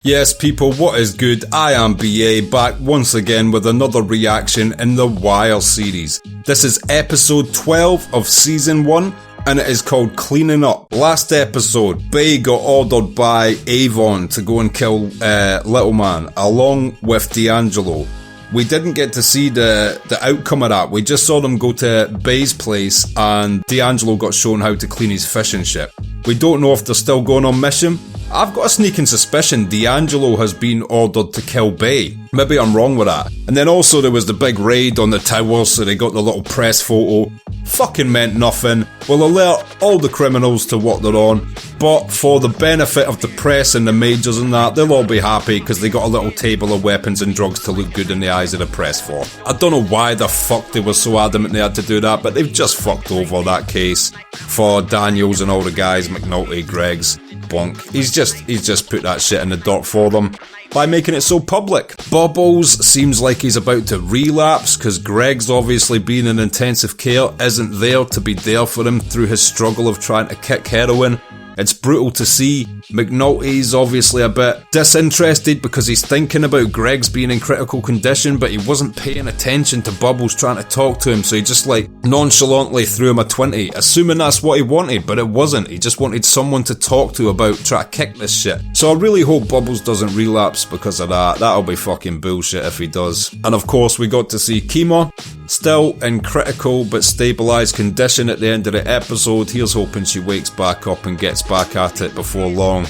Yes people, what is good? I am BA, back once again with another reaction in the Wire series. This is episode 12 of season 1 and it is called Cleaning Up. Last episode, Bay got ordered by Avon to go and kill Little Man along with D'Angelo. We didn't get to see the outcome of that. We just saw them go to Bay's place and D'Angelo got shown how to clean his fishing ship. We don't know if they're still going on mission. I've got a sneaking suspicion D'Angelo has been ordered to kill Bay. Maybe I'm wrong with that. And then also there was the big raid on the tower, so they got the little press photo. Fucking meant nothing. We'll alert all the criminals to what they're on, but for the benefit of the press and the majors and that, they'll all be happy because they got a little table of weapons and drugs to look good in the eyes of the press for. I don't know why the fuck they were so adamant they had to do that, but they've just fucked over that case for Daniels and all the guys, McNulty, Greggs, Bunk. He's just put that shit in the dirt for them by making it so public. Bubbles seems like he's about to relapse because Greg's obviously being in intensive care, isn't there to be there for him through his struggle of trying to kick heroin. It's brutal to see. McNulty's obviously a bit disinterested because he's thinking about Greg's being in critical condition, but he wasn't paying attention to Bubbles trying to talk to him, so he just nonchalantly threw him a 20, assuming that's what he wanted, but it wasn't. He just wanted someone to talk to about trying to kick this shit. So I really hope Bubbles doesn't relapse because of that. That'll be fucking bullshit if he does. And of course we got to see Kima, still in critical but stabilised condition at the end of the episode. Here's hoping she wakes back up and gets back at it before long.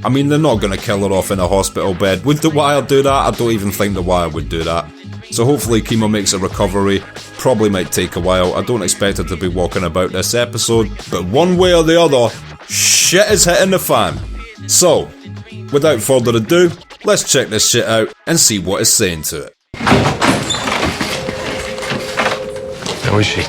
I mean, they're not going to kill her off in a hospital bed. Would The Wire do that? I don't even think The Wire would do that. So hopefully Kima makes a recovery. Probably might take a while. I don't expect her to be walking about this episode, but one way or the other, shit is hitting the fan. So, without further ado, let's check this shit out and see what it's saying to it. How is she?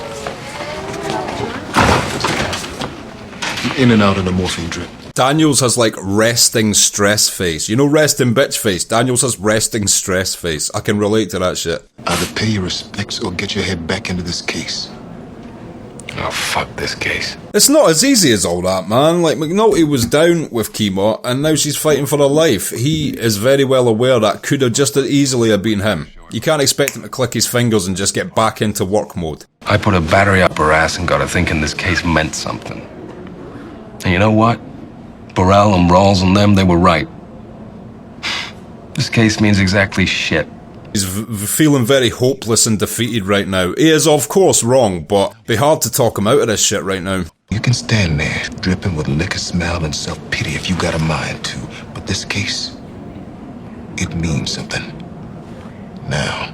In and out of the morphine drip. Daniels has resting stress face. You know resting bitch face? Daniels has resting stress face. I can relate to that shit. Either pay your respects or get your head back into this case. Oh, fuck this case. It's not as easy as all that, man. McNulty was down with Kima and now she's fighting for her life. He is very well aware that could have just as easily have been him. You can't expect him to click his fingers and just get back into work mode. I put a battery up her ass and got her thinking this case meant something. And you know what? Burrell and Rawls and them, they were right. This case means exactly shit. He's feeling very hopeless and defeated right now. He is of course wrong, but it'd be hard to talk him out of this shit right now. You can stand there, dripping with liquor smell and self-pity if you got a mind to. But this case, it means something. Now.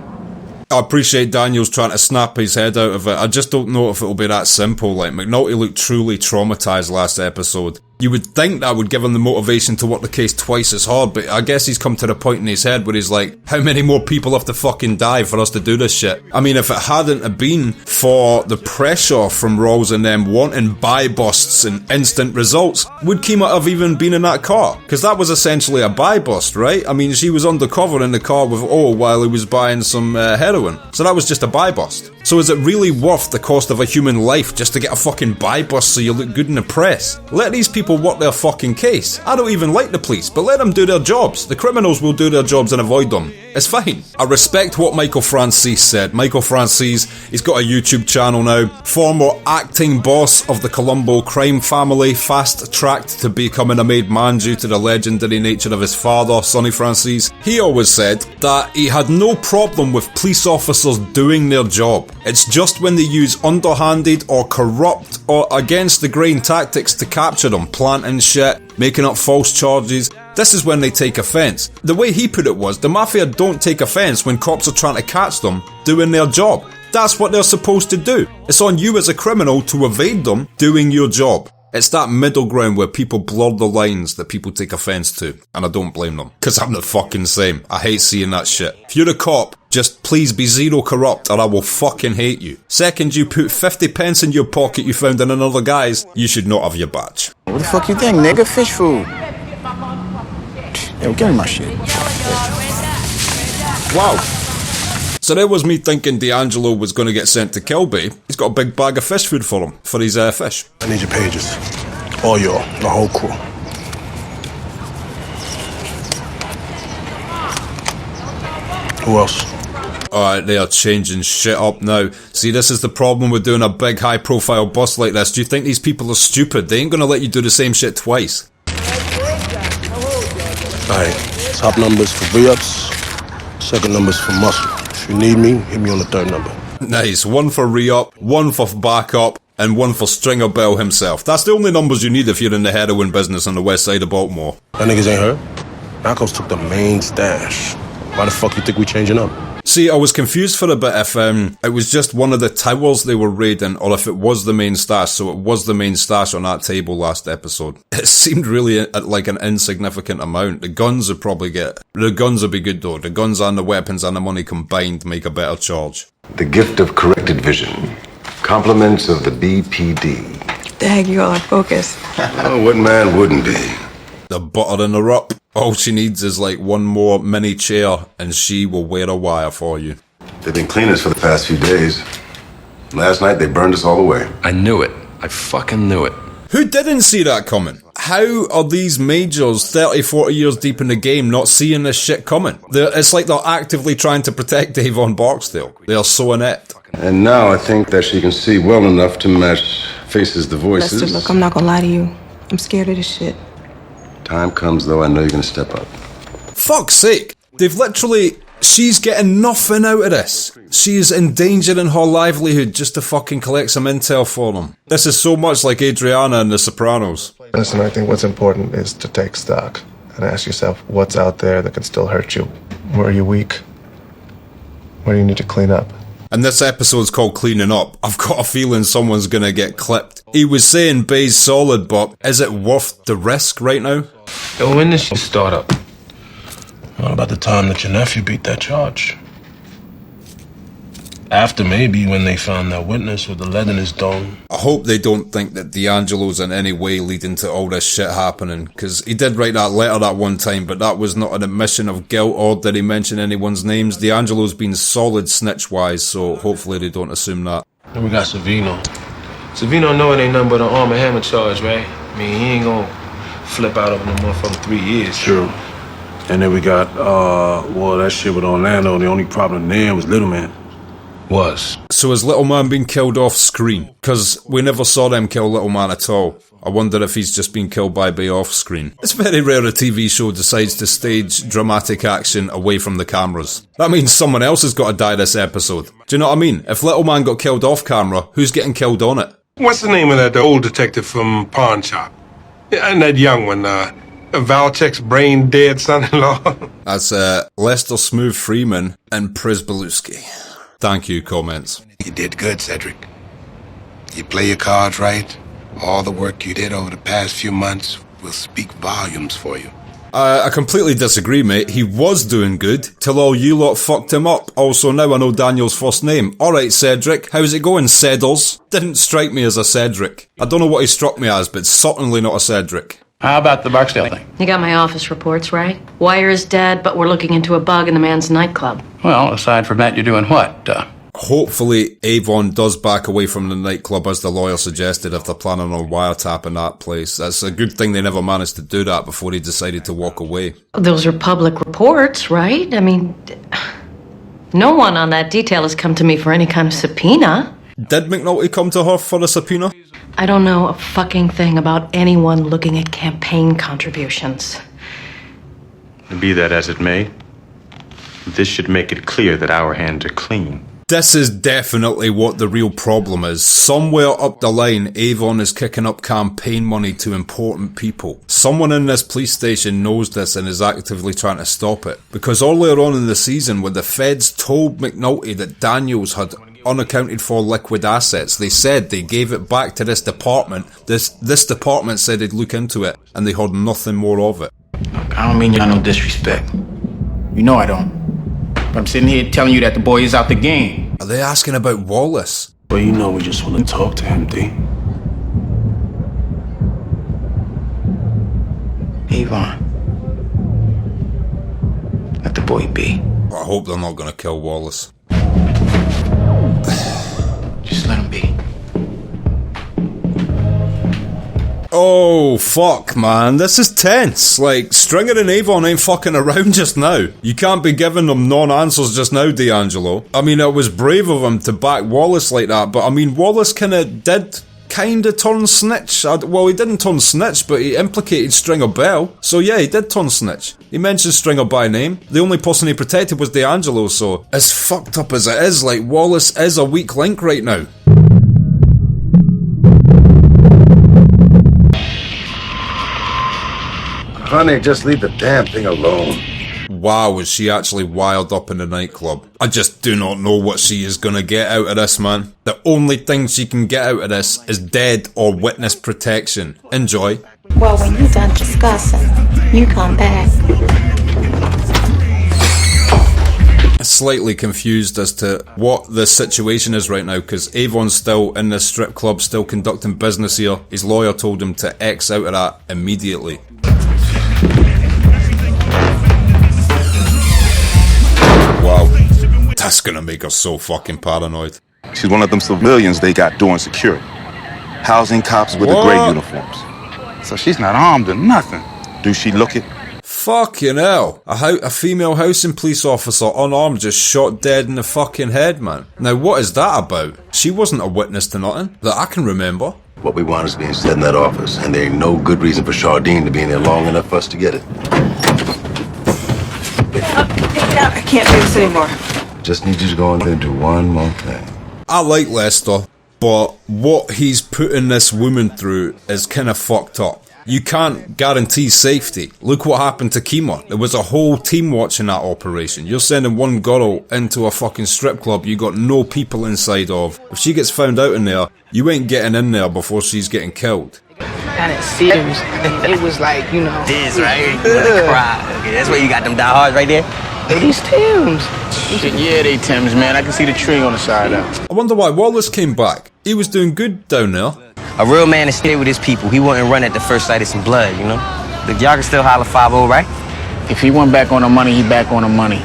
I appreciate Daniels trying to snap his head out of it. I just don't know if it'll be that simple. McNulty looked truly traumatized last episode. You would think that would give him the motivation to work the case twice as hard, but I guess he's come to the point in his head where he's like, how many more people have to fucking die for us to do this shit? I mean, if it hadn't have been for the pressure from Rawls and them wanting buy busts and instant results, would Kima have even been in that car? Because that was essentially a buy bust, right? I mean, she was undercover in the car with O while he was buying some heroin. So that was just a buy bust. So is it really worth the cost of a human life just to get a fucking buy bust so you look good in the press? Let these people work their fucking case. I don't even like the police, but let them do their jobs. The criminals will do their jobs and avoid them. It's fine. I respect what Michael Francis said. Michael Francis, he's got a YouTube channel now. Former acting boss of the Colombo crime family, fast-tracked to becoming a made man due to the legendary nature of his father, Sonny Francis. He always said that he had no problem with police officers doing their job. It's just when they use underhanded or corrupt or against the grain tactics to capture them, planting shit, making up false charges. This is when they take offence. The way he put it was, the mafia don't take offence when cops are trying to catch them doing their job. That's what they're supposed to do. It's on you as a criminal to evade them doing your job. It's that middle ground where people blur the lines that people take offence to, and I don't blame them. Cause I'm the fucking same. I hate seeing that shit. If you're a cop, just please be zero corrupt or I will fucking hate you. Second you put 50 pence in your pocket you found in another guy's, you should not have your badge. What the fuck you think, nigga? Fish food. Yo, give me my shit. Wow. So there was me thinking D'Angelo was going to get sent to kill Bay. He's got a big bag of fish food for him, for his fish. I need your pages. All y'all, the whole crew. Who else? Alright, they are changing shit up now. See, this is the problem with doing a big high-profile bust like this. Do you think these people are stupid? They ain't gonna let you do the same shit twice. Alright, top numbers for re-ups, second numbers for muscle. If you need me, hit me on the third number. Nice. One for re-up, one for backup, and one for Stringer Bell himself. That's the only numbers you need if you're in the heroin business on the west side of Baltimore. That niggas ain't heard? Narcos took the main stash. Why the fuck you think we changing up? See, I was confused for a bit if it was just one of the towers they were raiding, or if it was the main stash. So it was the main stash on that table last episode. It seemed really like an insignificant amount. The guns would probably the guns would be good though. The guns and the weapons and the money combined make a better charge. The gift of corrected vision. Compliments of the BPD. Dag, you all are focused. Oh, what man wouldn't be? The buttering her up. All she needs is like one more mini chair and she will wear a wire for you. They've been cleaners for the past few days. Last night they burned us all away. I knew it. I fucking knew it. Who didn't see that coming? How are these majors 30, 40 years deep in the game not seeing this shit coming? It's like they're actively trying to protect Avon Barksdale. They are so inept. And now I think that she can see well enough to match faces to voices. Lester, look, I'm not gonna lie to you. I'm scared of this shit. Time comes, though, I know you're gonna step up. Fuck's sake. She's getting nothing out of this. She's endangering her livelihood just to fucking collect some intel for them. This is so much like Adriana in The Sopranos. Listen, I think what's important is to take stock and ask yourself what's out there that can still hurt you. Where are you weak? Where do you need to clean up? And this episode's called Cleaning Up. I've got a feeling someone's gonna get clipped. He was saying Bay's solid, but is it worth the risk right now? Yo, when does she start up? What about the time that your nephew beat that charge? After maybe when they found that witness with the lead in his dome. I hope they don't think that D'Angelo's in any way leading to all this shit happening, because he did write that letter that one time, but that was not an admission of guilt or did he mention anyone's names. D'Angelo's been solid snitch-wise, so hopefully they don't assume that. Then we got Savino. Savino know it ain't nothing but an arm and hammer charge, right? I mean, he ain't gonna flip out over no motherfucking 3 years. True. And then we got, well, that shit with Orlando, the only problem there was Little Man. Was. So has Little Man been killed off screen? Because we never saw them kill Little Man at all. I wonder if he's just been killed by Bay off screen. It's very rare a TV show decides to stage dramatic action away from the cameras. That means someone else has got to die this episode. Do you know what I mean? If Little Man got killed off camera, who's getting killed on it? What's the name of that old detective from Pawn Shop? Yeah, and that young one, Valchek's brain-dead son-in-law. That's Lester Smooth Freeman and Pryzbylewski. Thank you, comments. You did good, Cedric. You play your cards right. All the work you did over the past few months will speak volumes for you. I completely disagree, mate. He was doing good, till all you lot fucked him up. Also, now I know Daniel's first name. Alright, Cedric, how's it going, Ceddles? Didn't strike me as a Cedric. I don't know what he struck me as, but certainly not a Cedric. How about the Barksdale thing? You got my office reports, right? Wire is dead, but we're looking into a bug in the man's nightclub. Well, aside from that, you're doing what? Hopefully, Avon does back away from the nightclub as the lawyer suggested if they're planning on wiretapping that place. That's a good thing they never managed to do that before he decided to walk away. Those are public reports, right? I mean, no one on that detail has come to me for any kind of subpoena. Did McNulty come to her for a subpoena? I don't know a fucking thing about anyone looking at campaign contributions. Be that as it may, this should make it clear that our hands are clean. This is definitely what the real problem is. Somewhere up the line, Avon is kicking up campaign money to important people. Someone in this police station knows this and is actively trying to stop it. Because earlier on in the season, when the feds told McNulty that Daniels had unaccounted for liquid assets, they said they gave it back to this department. This department said they'd look into it, and they heard nothing more of it. Look, I don't mean y'all no disrespect. You know I don't. But I'm sitting here telling you that the boy is out the game. Are they asking about Wallace? Well, you know we just want to talk to him, D. Avon. Let the boy be. I hope they're not going to kill Wallace. Just let him be. Oh, fuck, man. This is tense. Like, Stringer and Avon ain't fucking around just now. You can't be giving them non-answers just now, D'Angelo. I mean, it was brave of him to back Wallace like that, but I mean, Wallace did turn snitch. Well, he didn't turn snitch, but he implicated Stringer Bell. So yeah, he did turn snitch. He mentioned Stringer by name. The only person he protected was D'Angelo, so as fucked up as it is, like, Wallace is a weak link right now. Honey, just leave the damn thing alone. Wow, is she actually wild up in the nightclub? I just do not know what she is gonna get out of this, man. The only thing she can get out of this is dead or witness protection. Enjoy. Well, when you're done discussing, you come back. Slightly confused as to what the situation is right now, because Avon's still in this strip club, still conducting business here. His lawyer told him to X out of that immediately. Wow, that's gonna make her so fucking paranoid. She's one of them civilians they got doing security. Housing cops with the gray uniforms. So she's not armed or nothing. Do she look it? Fucking hell. A female housing police officer unarmed just shot dead in the fucking head, man. Now what is that about? She wasn't a witness to nothing that I can remember. What we want is being said in that office, and there ain't no good reason for Chardine to be in there long enough for us to get it. I can't do this anymore. Just need you to go in there and do one more thing. I like Lester, but what he's putting this woman through is kind of fucked up. You can't guarantee safety. Look what happened to Kima. There was a whole team watching that operation. You're sending one girl into a fucking strip club you got no people inside of. If she gets found out in there, you ain't getting in there before she's getting killed. And it seems it was like, you know. This, right? You wanna cry. Okay, that's where you got them diehards right there? Hey, these Tims. Shit, yeah, they Tims, man. I can see the tree on the side out. I wonder why Wallace came back. He was doing good down there. A real man is stay with his people. He wouldn't run at the first sight of some blood, you know? Look, y'all can still holler 5-0, right? If he went back on the money, he back on the money.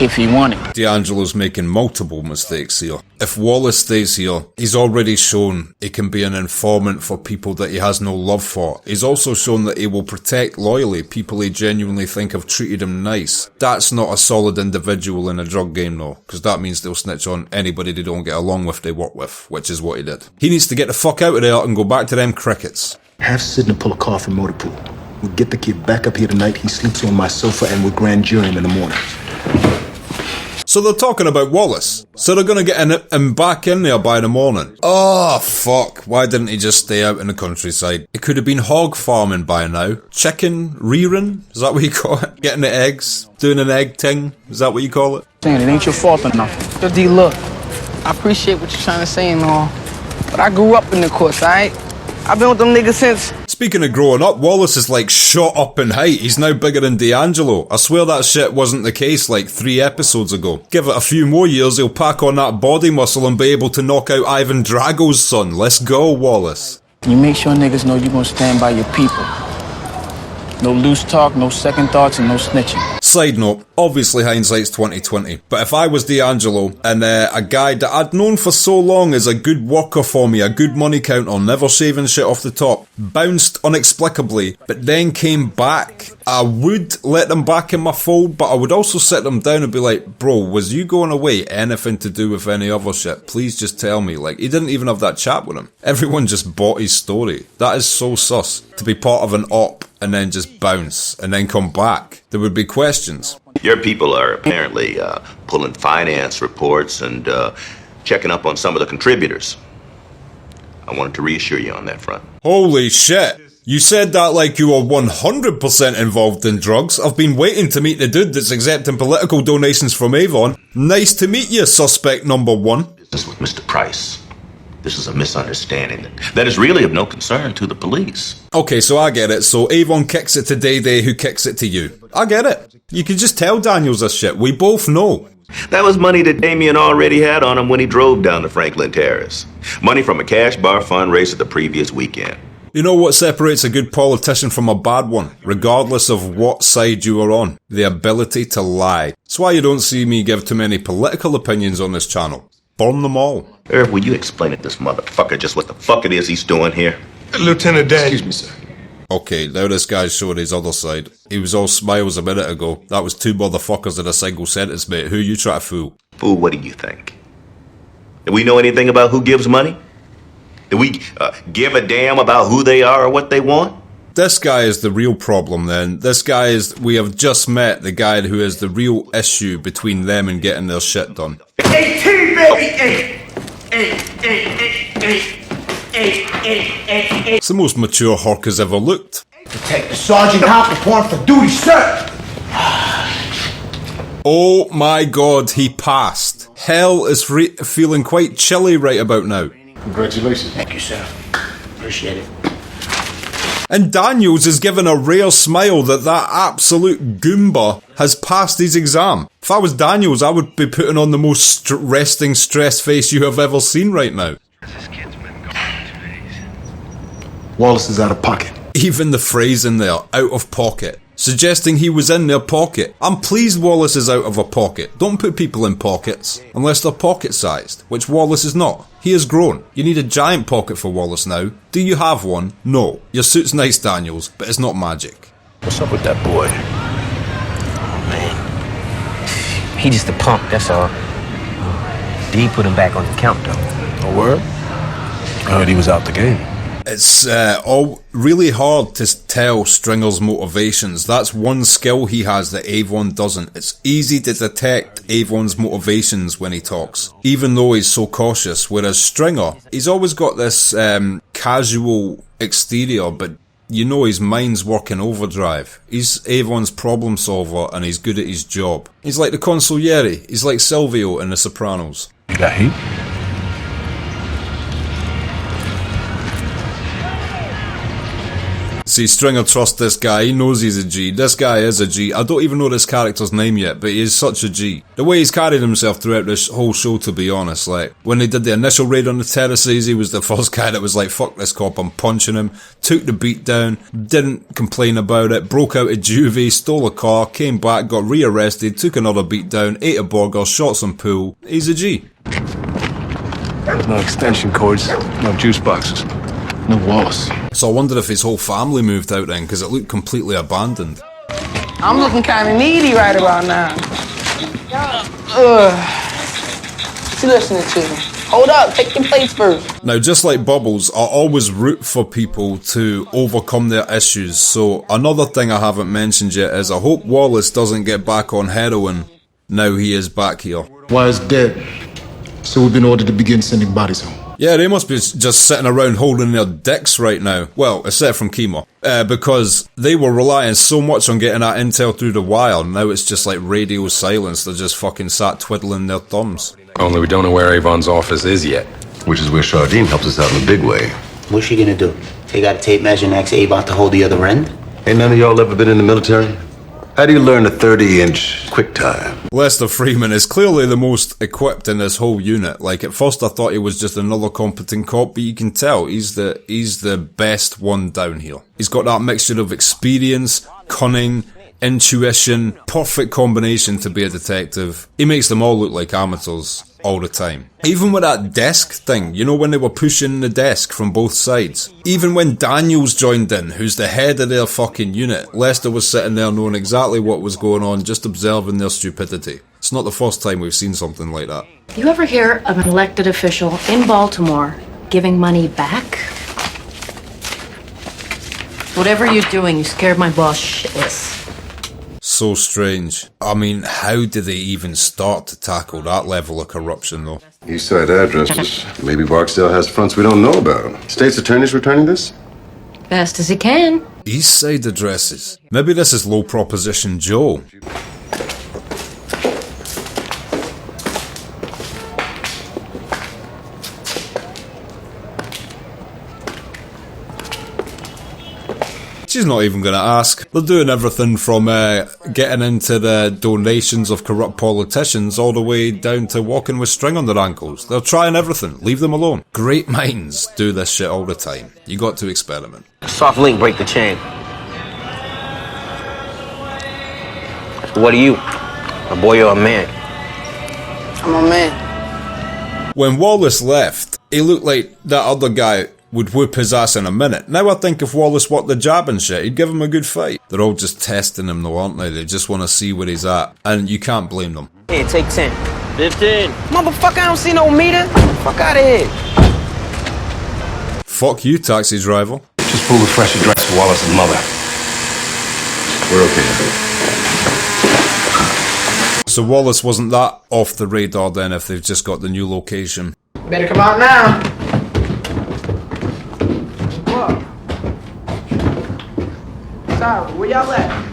If he wanted. D'Angelo's making multiple mistakes here. If Wallace stays here, he's already shown he can be an informant for people that he has no love for. He's also shown that he will protect loyally people he genuinely think have treated him nice. That's not a solid individual in a drug game though, because that means they'll snitch on anybody they don't get along with, they work with, which is what he did. He needs to get the fuck out of there and go back to them crickets. Have Sidney pull a car from Motor Pool. We'll get the kid back up here tonight. He sleeps on my sofa and we'll grand jury him in the morning. So they're talking about Wallace. So they're gonna get him back in there by the morning. Oh, fuck. Why didn't he just stay out in the countryside? It could have been hog farming by now. Chicken rearing? Is that what you call it? Getting the eggs? Doing an egg ting? Is that what you call it? Saying it ain't your fault enough. So D, look, I appreciate what you're trying to say and all, but I grew up in the courts, alright? I've been with them niggas since. Speaking of growing up, Wallace is like shot up in height. He's now bigger than D'Angelo. I swear that shit wasn't the case like 3 episodes ago. Give it a few more years, he'll pack on that body muscle and be able to knock out Ivan Drago's son. Let's go, Wallace. You make sure niggas know you're gonna stand by your people. No loose talk, no second thoughts, and no snitching. Side note, obviously hindsight's 2020, but if I was D'Angelo and a guy that I'd known for so long as a good worker for me, a good money counter, never shaving shit off the top, bounced inexplicably, but then came back, I would let them back in my fold, but I would also sit them down and be like, bro, was you going away anything to do with any other shit? Please just tell me. Like, he didn't even have that chat with him. Everyone just bought his story. That is so sus. To be part of an op and then just bounce and then come back. There would be questions. Your people are apparently pulling finance reports and checking up on some of the contributors. I wanted to reassure you on that front. Holy shit. You said that like you were 100% involved in drugs. I've been waiting to meet the dude that's accepting political donations from Avon. Nice to meet you, suspect number 1. Business with Mr. Price. This is a misunderstanding that is really of no concern to the police. Okay, so I get it. So Avon kicks it to Day, who kicks it to you. I get it. You can just tell Daniels this shit. We both know. That was money that Damien already had on him when he drove down to Franklin Terrace. Money from a cash bar fundraiser the previous weekend. You know what separates a good politician from a bad one, regardless of what side you are on? The ability to lie. That's why you don't see me give too many political opinions on this channel. Burn them all. Irv, will you explain to this motherfucker just what the fuck it is he's doing here? Lieutenant Daniels. Excuse me, sir. Okay, now this guy's showing his other side. He was all smiles a minute ago. That was two motherfuckers in a single sentence, mate. Who you try to fool? Fool, what do you think? Do we know anything about who gives money? Do we give a damn about who they are or what they want? This guy is the real problem then. This guy is, we have just met the guy who is the real issue between them and getting their shit done. 18, baby! 8. It's the most mature Hawk has ever looked. Detective Sergeant Hawk reporting for duty, sir! Oh my god, he passed. Hell is feeling quite chilly right about now. Congratulations. Thank you, sir. Appreciate it. And Daniels is given a rare smile that absolute Goomba has passed his exam. If I was Daniels, I would be putting on the most resting stress face you have ever seen right now. Wallace is out of pocket. Even the phrase in there, out of pocket, suggesting he was in their pocket. I'm pleased Wallace is out of a pocket. Don't put people in pockets, unless they're pocket-sized, which Wallace is not. He has grown. You need a giant pocket for Wallace now. Do you have one? No. Your suit's nice, Daniels, but it's not magic. What's up with that boy? Oh, man. He just a punk, that's all. D put him back on the count, though. A word? I heard he was out the game. It's all really hard to tell Stringer's motivations. That's one skill he has that Avon doesn't. It's easy to detect Avon's motivations when he talks, even though he's so cautious, whereas Stringer, he's always got this casual exterior, but you know his mind's working overdrive. He's Avon's problem solver and he's good at his job. He's like the consigliere. He's like Silvio in The Sopranos. You got heat? See, Stringer trusts this guy, he knows he's a G. This guy is a G. I don't even know this character's name yet, but he is such a G. The way he's carried himself throughout this whole show, to be honest, like, when they did the initial raid on the terraces, he was the first guy that was like, fuck this cop, I'm punching him, took the beat down, didn't complain about it, broke out of juvie, stole a car, came back, got rearrested, took another beat down, ate a burger, shot some pool. He's a G. No extension cords, no juice boxes, no Wallace. So I wonder if his whole family moved out then, because it looked completely abandoned. I'm looking kind of needy right about now. What's you listening to? Hold up, take your plates first. Now, just like Bubbles, I always root for people to overcome their issues. So another thing I haven't mentioned yet is I hope Wallace doesn't get back on heroin now he is back here. Wyatt's dead, so we've been ordered to begin sending bodies home. Yeah, they must be just sitting around holding their dicks right now. Well, except from Kima. Because they were relying so much on getting that intel through the wire, now it's just like radio silence. They're just fucking sat twiddling their thumbs. Only we don't know where Avon's office is yet. Which is where Chardine helps us out in a big way. What's she gonna do? Take out a tape measure and ask Avon to hold the other end? Ain't none of y'all ever been in the military? How do you learn a 30-inch quick time? Lester Freeman is clearly the most equipped in this whole unit. Like, at first I thought he was just another competent cop, but you can tell he's the best one down here. He's got that mixture of experience, cunning, intuition, perfect combination to be a detective. He makes them all look like amateurs all the time. Even with that desk thing, you know, when they were pushing the desk from both sides. Even when Daniels joined in, who's the head of their fucking unit, Lester was sitting there knowing exactly what was going on, just observing their stupidity. It's not the first time we've seen something like that. You ever hear of an elected official in Baltimore giving money back? Whatever you're doing, you scared my boss shitless. So strange. I mean, how do they even start to tackle that level of corruption, though? East side addresses. Maybe Barksdale has fronts we don't know about. State's attorney's returning this? Best as he can. East side addresses. Maybe this is low proposition Joe. She's not even going to ask. They're doing everything from getting into the donations of corrupt politicians all the way down to walking with string on their ankles. They're trying everything. Leave them alone. Great minds do this shit all the time. You got to experiment. Soft link, break the chain. What are you? A boy or a man? I'm a man. When Wallace left, he looked like that other guy would whoop his ass in a minute. Now I think if Wallace worked the jab and shit, he'd give him a good fight. They're all just testing him though, aren't they? They just want to see where he's at. And you can't blame them. Here, take 10. 15. Motherfucker, I don't see no meter. Fuck out of here. Fuck you, taxi driver. Just pull the fresh address for Wallace's mother. We're okay. So Wallace wasn't that off the radar then if they've just got the new location. Better come out now. What? Sorry, where y'all at?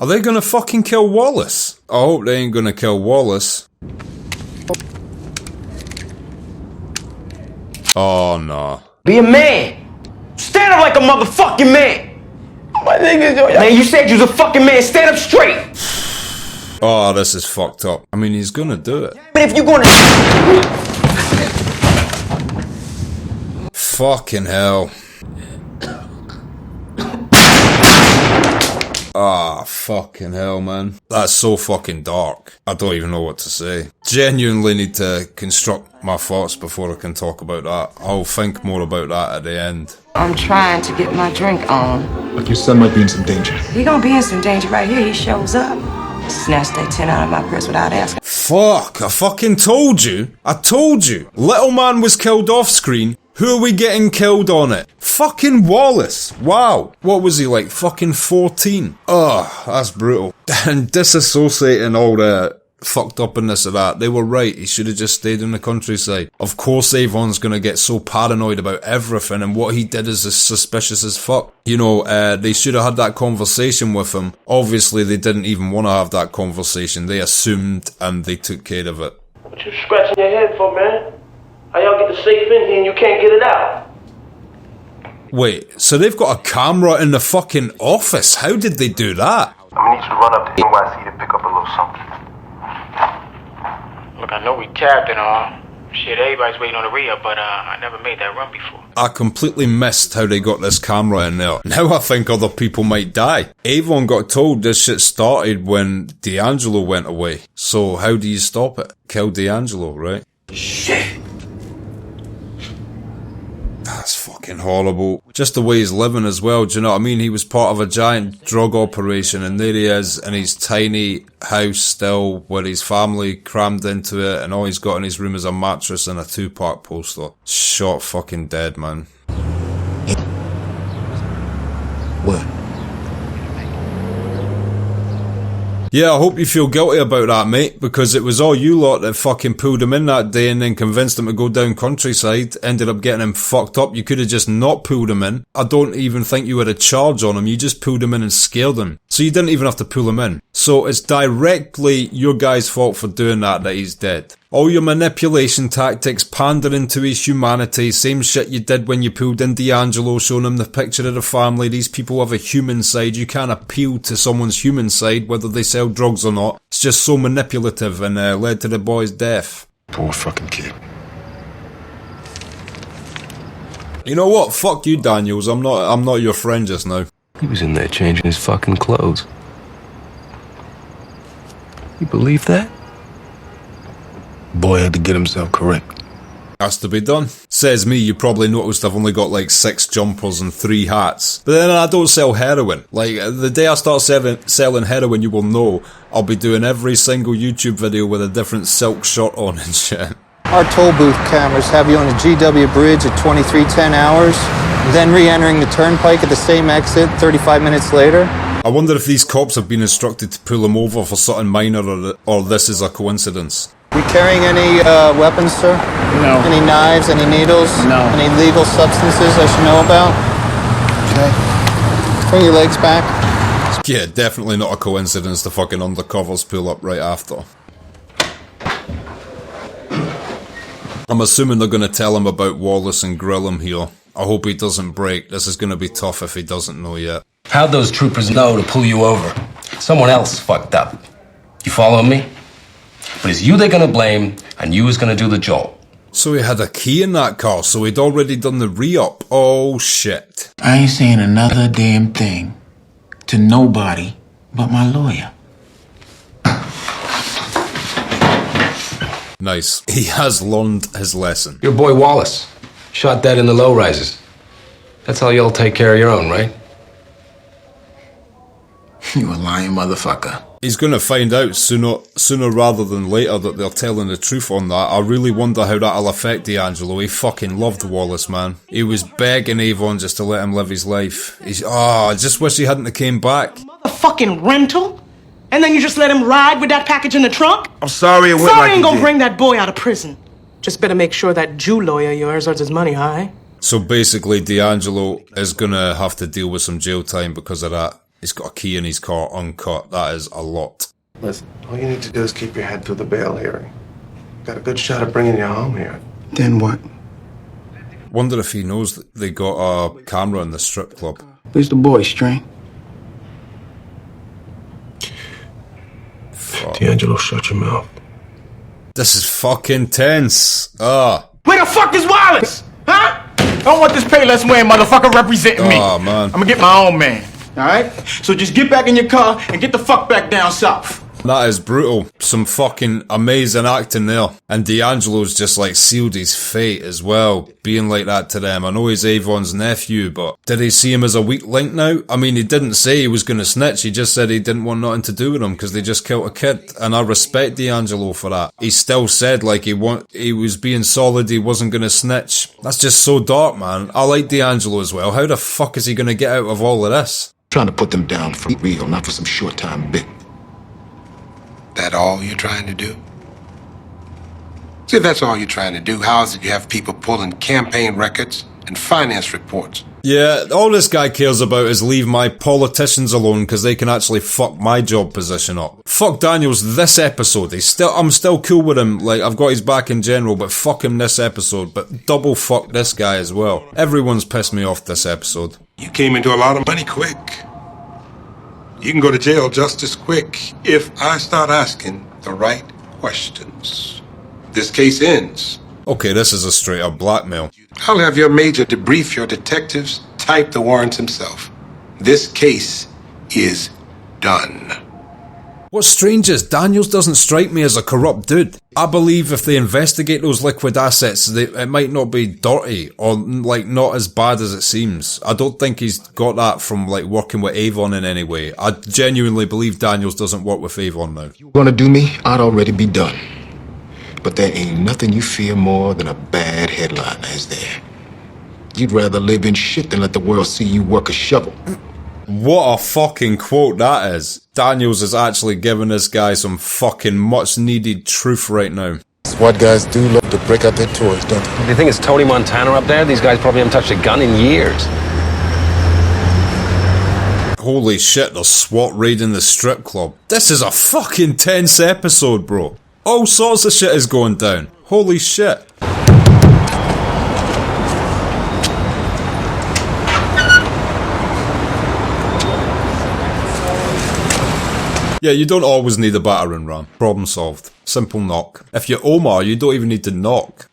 Are they gonna fucking kill Wallace? I hope they ain't gonna kill Wallace. Oh no. Be a man. Stand up like a motherfucking man. My niggas, man, you said you was a fucking man. Stand up straight. Oh, this is fucked up. I mean, he's gonna do it. But if you're gonna... Fucking hell. Ah, fucking hell, man. That's so fucking dark. I don't even know what to say. Genuinely need to construct my thoughts before I can talk about that. I'll think more about that at the end. I'm trying to get my drink on. Like your son might be in some danger. He gonna be in some danger right here. He shows up. Snatched that 10 out of my purse without asking. Fuck, I fucking told you. I told you. Little man was killed off screen. Who are we getting killed on it? Fucking Wallace. Wow. What was he like? Fucking 14. Ugh, that's brutal. And disassociating all the fucked upness of that. They were right. He should have just stayed in the countryside. Of course Avon's gonna get so paranoid about everything, and what he did is as suspicious as fuck. You know, they should have had that conversation with him. Obviously they didn't even want to have that conversation. They assumed and they took care of it. What you scratching your head for, man? How y'all get the safe in here and you can't get it out? Wait, so they've got a camera in the fucking office? How did they do that? I'm gonna need you to run up to NYC to pick up a little something. Look, I know we capped and all. Shit, everybody's waiting on the re-up, but I never made that run before. I completely missed how they got this camera in there. Now I think other people might die. Avon got told this shit started when D'Angelo went away. So how do you stop it? Kill D'Angelo, right? Shit. That's fucking horrible. Just the way he's living as well, do you know what I mean? He was part of a giant drug operation and there he is in his tiny house still with his family crammed into it, and all he's got in his room is a mattress and a Tupac poster. Shot fucking dead, man. What? Yeah, I hope you feel guilty about that, mate, because it was all you lot that fucking pulled him in that day and then convinced him to go down countryside, ended up getting him fucked up. You could have just not pulled him in. I don't even think you had a charge on him, you just pulled him in and scared him. So you didn't even have to pull him in. So it's directly your guy's fault for doing that he's dead. All your manipulation tactics, pandering to his humanity, same shit you did when you pulled in D'Angelo, showing him the picture of the family. These people have a human side. You can't appeal to someone's human side, whether they sell drugs or not. It's just so manipulative and led to the boy's death. Poor fucking kid. You know what? Fuck you, Daniels. I'm not your friend just now. He was in there changing his fucking clothes. You believe that? Boy had to get himself correct. Has to be done. Says me, you probably noticed I've only got like 6 jumpers and 3 hats. But then I don't sell heroin. Like, the day I start selling heroin, you will know I'll be doing every single YouTube video with a different silk shirt on and shit. Our toll booth cameras have you on the GW bridge at 23:10 hours, then re-entering the turnpike at the same exit 35 minutes later. I wonder if these cops have been instructed to pull him over for something minor or this is a coincidence. We carrying any weapons, sir? No. Any knives, any needles? No. Any legal substances I should know about? Okay. Bring your legs back. Yeah, definitely not a coincidence the fucking undercovers pull up right after. I'm assuming they're gonna tell him about Wallace and grill him here. I hope he doesn't break. This is gonna be tough if he doesn't know yet. How'd those troopers know to pull you over? Someone else fucked up. You follow me? But it's you they're gonna blame, and you is gonna do the job. So he had a key in that car, so he'd already done the re-up. Oh shit. I ain't saying another damn thing to nobody but my lawyer. Nice. He has learned his lesson. Your boy Wallace. Shot dead in the low-rises. That's how you'll take care of your own, right? You a lying motherfucker. He's gonna find out sooner rather than later that they're telling the truth on that. I really wonder how that'll affect D'Angelo. He fucking loved Wallace, man. He was begging Avon just to let him live his life. I just wish he hadn't came back. Motherfucking rental? And then you just let him ride with that package in the trunk? I'm sorry it went Sorry like ain't it gonna did. bring that boy out of prison. Just better make sure that Jew lawyer of yours earns his money, huh? So basically, D'Angelo is gonna have to deal with some jail time because of that. He's got a key in his car uncut. That is a lot. Listen, all you need to do is keep your head through the bail hearing. Got a good shot at bringing you home here. Then what? Wonder if he knows that they got a camera in the strip club. Where's the boy, Strain? D'Angelo, shut your mouth. This is fucking tense. Where the fuck is Wallace? Huh? I don't want this Payless wearing motherfucker representing me. Oh, man. I'm gonna get my own man. Alright? So just get back in your car and get the fuck back down south. That is brutal. Some fucking amazing acting there. And D'Angelo's just like sealed his fate as well, being like that to them. I know he's Avon's nephew, but did he see him as a weak link now? I mean, he didn't say he was going to snitch. He just said he didn't want nothing to do with him because they just killed a kid. And I respect D'Angelo for that. He still said like he was being solid, he wasn't going to snitch. That's just so dark, man. I like D'Angelo as well. How the fuck is he going to get out of all of this? Trying to put them down for real, not for some short-time bit. That all you're trying to do? See, if that's all you're trying to do, how is it you have people pulling campaign records and finance reports? Yeah, all this guy cares about is leave my politicians alone because they can actually fuck my job position up. Fuck Daniels this episode. I'm still cool with him. Like, I've got his back in general, but fuck him this episode. But double fuck this guy as well. Everyone's pissed me off this episode. You came into a lot of money quick. You can go to jail just as quick if I start asking the right questions. This case ends. Okay, this is a straight up blackmail. I'll have your major debrief your detectives, type the warrants himself. This case is done. What's strange is Daniels doesn't strike me as a corrupt dude. I believe if they investigate those liquid assets, it might not be dirty or like not as bad as it seems. I don't think he's got that from like working with Avon in any way. I genuinely believe Daniels doesn't work with Avon now. You gonna do me? I'd already be done. But there ain't nothing you fear more than a bad headline, is there? You'd rather live in shit than let the world see you work a shovel. What a fucking quote that is. Daniels is actually giving this guy some fucking much needed truth right now. SWAT guys do love to break out their toys, don't they? Do you think it's Tony Montana up there? These guys probably haven't touched a gun in years. Holy shit, they're SWAT raiding the strip club. This is a fucking tense episode, bro. All sorts of shit is going down. Holy shit. Yeah, you don't always need a battering ram. Problem solved. Simple knock. If you're Omar, you don't even need to knock.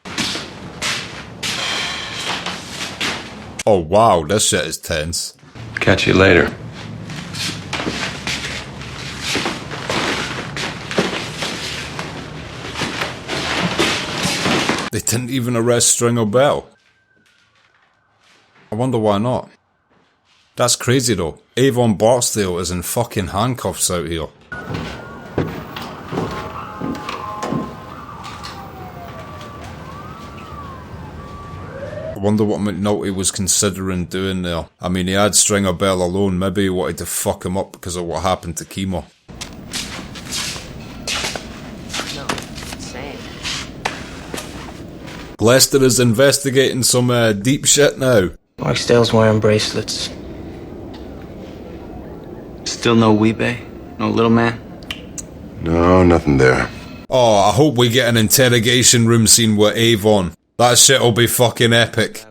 Oh wow, this shit is tense. Catch you later. They didn't even arrest Stringer Bell. I wonder why not. That's crazy though. Avon Barksdale is in fucking handcuffs out here. I wonder what McNulty was considering doing there. I mean, he had Stringer Bell alone. Maybe he wanted to fuck him up because of what happened to Kima. Lester is investigating some deep shit now. Barksdale's wearing bracelets. Still no Weebay? No little man? No, nothing there. Oh, I hope we get an interrogation room scene with Avon. That shit'll be fucking epic.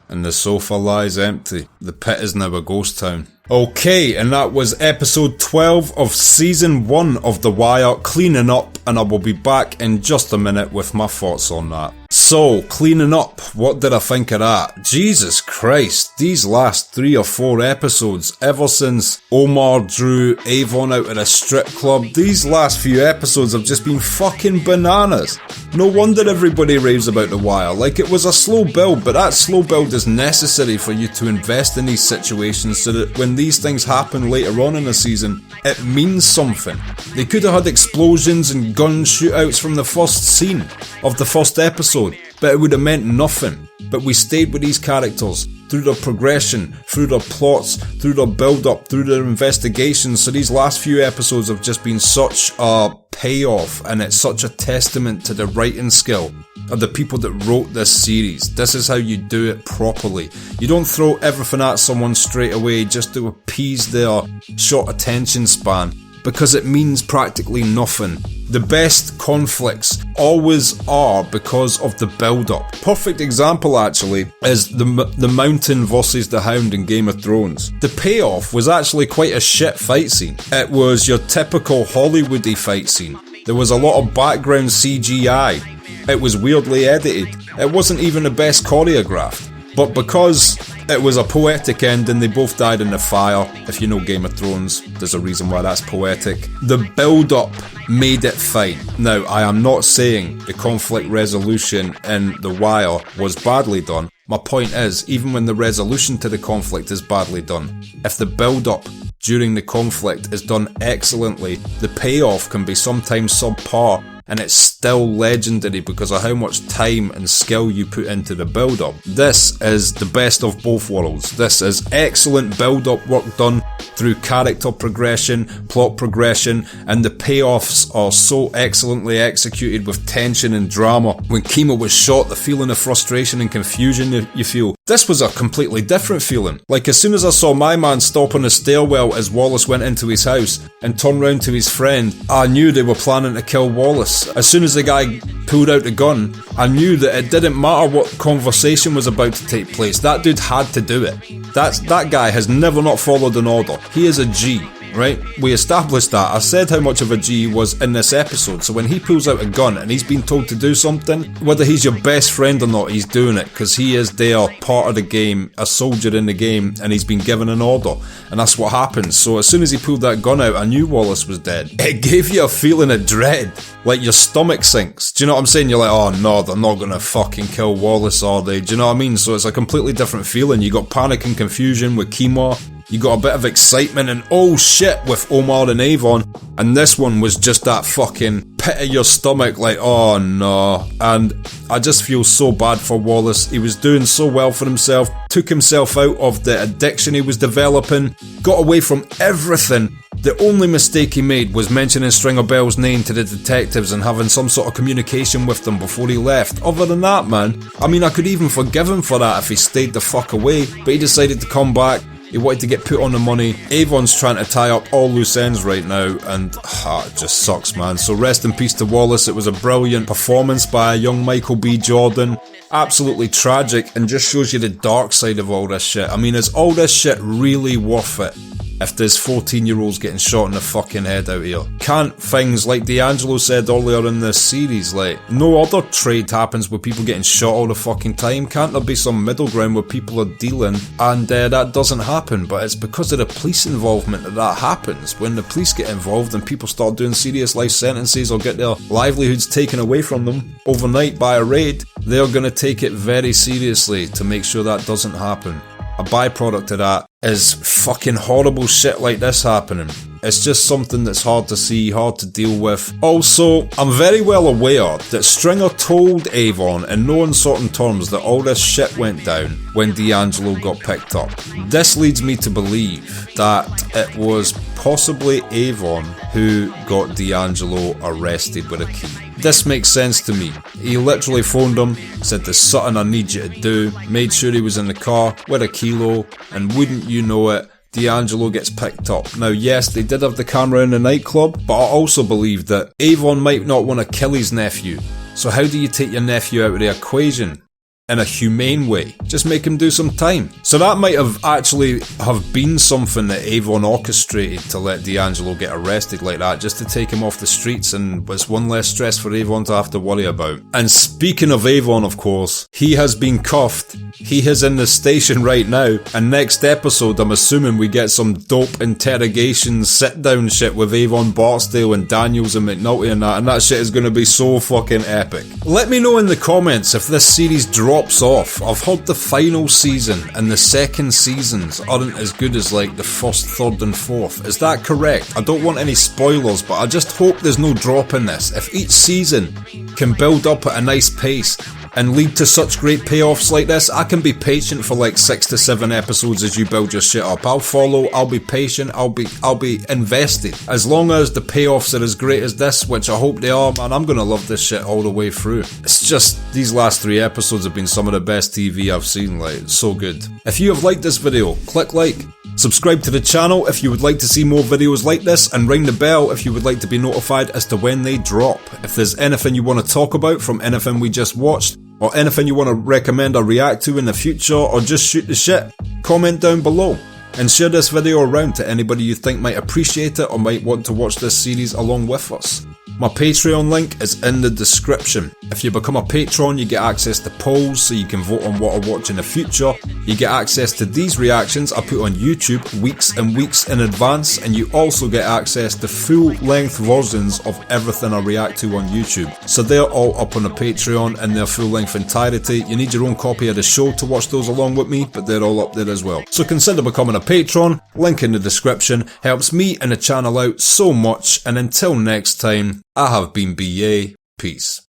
And the sofa lies empty. The pit is now a ghost town. Okay, and that was episode 12 of season 1 of The Wire, cleaning up, and I will be back in just a minute with my thoughts on that. So, cleaning up, what did I think of that? Jesus Christ, these last 3 or 4 episodes, ever since Omar drew Avon out at a strip club, these last few episodes have just been fucking bananas. No wonder everybody raves about The Wire. Like, it was a slow build, but that slow build is necessary for you to invest in these situations so that when these things happen later on in the season, it means something. They could have had explosions and gun shootouts from the first scene of the first episode, but it would have meant nothing. But we stayed with these characters through their progression, through their plots, through their build-up, through their investigations. So these last few episodes have just been such a payoff, and it's such a testament to the writing skill of the people that wrote this series. This is how you do it properly. You don't throw everything at someone straight away just to appease their short attention span, because it means practically nothing. The best conflicts always are because of the build-up. Perfect example actually is the Mountain versus the Hound in Game of Thrones. The payoff was actually quite a shit fight scene. It was your typical Hollywoody fight scene. There was a lot of background CGI. It was weirdly edited. It wasn't even the best choreographed. But because it was a poetic ending, they both died in the fire. If you know Game of Thrones, there's a reason why that's poetic. The build-up made it fine. Now, I am not saying the conflict resolution in The Wire was badly done. My point is, even when the resolution to the conflict is badly done, if the build-up during the conflict is done excellently, the payoff can be sometimes subpar, and it's still legendary because of how much time and skill you put into the build-up. This is the best of both worlds. This is excellent build-up work done through character progression, plot progression, and the payoffs are so excellently executed with tension and drama. When Kima was shot, the feeling of frustration and confusion you feel. This was a completely different feeling. Like, as soon as I saw my man stop on the stairwell as Wallace went into his house and turn round to his friend, I knew they were planning to kill Wallace. As soon as the guy pulled out the gun, I knew that it didn't matter what conversation was about to take place. That dude had to do it. That guy has never not followed an order. He is a G, right? We established that. I said how much of a G he was in this episode. So when he pulls out a gun and he's been told to do something, whether he's your best friend or not, he's doing it because he is there, part of the game, a soldier in the game, and he's been given an order. And that's what happens. So as soon as he pulled that gun out, I knew Wallace was dead. It gave you a feeling of dread. Like, your stomach sinks. Do you know what I'm saying? You're like, oh no, they're not gonna fucking kill Wallace, are they? Do you know what I mean? So it's a completely different feeling. You got panic and confusion with Kima. You got a bit of excitement and oh shit with Omar and Avon. And this one was just that fucking pit of your stomach, like, oh no. And I just feel so bad for Wallace. He was doing so well for himself, took himself out of the addiction he was developing, got away from everything. The only mistake he made was mentioning Stringer Bell's name to the detectives and having some sort of communication with them before he left. Other than that, man, I mean, I could even forgive him for that if he stayed the fuck away, but he decided to come back. He wanted to get put on the money. Avon's trying to tie up all loose ends right now, and it just sucks, man. So rest in peace to Wallace. It was a brilliant performance by a young Michael B. Jordan. Absolutely tragic, and just shows you the dark side of all this shit. I mean, is all this shit really worth it? If there's 14-year-olds getting shot in the fucking head out here. Can't things, like D'Angelo said earlier in this series, like, no other trade happens with people getting shot all the fucking time? Can't there be some middle ground where people are dealing and that doesn't happen? But it's because of the police involvement that happens. When the police get involved and people start doing serious life sentences or get their livelihoods taken away from them overnight by a raid, they're gonna take it very seriously to make sure that doesn't happen. A byproduct of that is fucking horrible shit like this happening. It's just something that's hard to see, hard to deal with. Also, I'm very well aware that Stringer told Avon in no uncertain terms that all this shit went down when D'Angelo got picked up. This leads me to believe that it was possibly Avon who got D'Angelo arrested with a key. This makes sense to me. He literally phoned him, said there's something I need you to do, made sure he was in the car with a kilo, and wouldn't you know it, D'Angelo gets picked up. Now yes, they did have the camera in the nightclub, but I also believe that Avon might not want to kill his nephew. So how do you take your nephew out of the equation? in a humane way. Just make him do some time. So that might have actually have been something that Avon orchestrated to let D'Angelo get arrested like that, just to take him off the streets, and it's one less stress for Avon to have to worry about. And speaking of Avon, of course, he has been cuffed. He is in the station right now, and next episode I'm assuming we get some dope interrogation sit-down shit with Avon Barksdale and Daniels and McNulty and that shit is going to be so fucking epic. Let me know in the comments if this series drops off. I've heard the final season and the second seasons aren't as good as like the first, third and fourth. Is that correct? I don't want any spoilers, but I just hope there's no drop in this. If each season can build up at a nice pace and lead to such great payoffs like this, I can be patient for like 6 to 7 episodes as you build your shit up. I'll follow, I'll be patient, I'll be invested. As long as the payoffs are as great as this, which I hope they are, man, I'm gonna love this shit all the way through. It's just, these last 3 episodes have been some of the best TV I've seen, like, it's so good. If you have liked this video, click like. Subscribe to the channel if you would like to see more videos like this, and ring the bell if you would like to be notified as to when they drop. If there's anything you want to talk about from anything we just watched, or anything you want to recommend or react to in the future, or just shoot the shit, comment down below. And share this video around to anybody you think might appreciate it or might want to watch this series along with us. My Patreon link is in the description. If you become a patron, you get access to polls so you can vote on what I watch in the future. You get access to these reactions I put on YouTube weeks and weeks in advance, and you also get access to full-length versions of everything I react to on YouTube. So they're all up on the Patreon in their full-length entirety. You need your own copy of the show to watch those along with me, but they're all up there as well. So consider becoming a patron, link in the description, helps me and the channel out so much, and until next time, I have been BA, peace.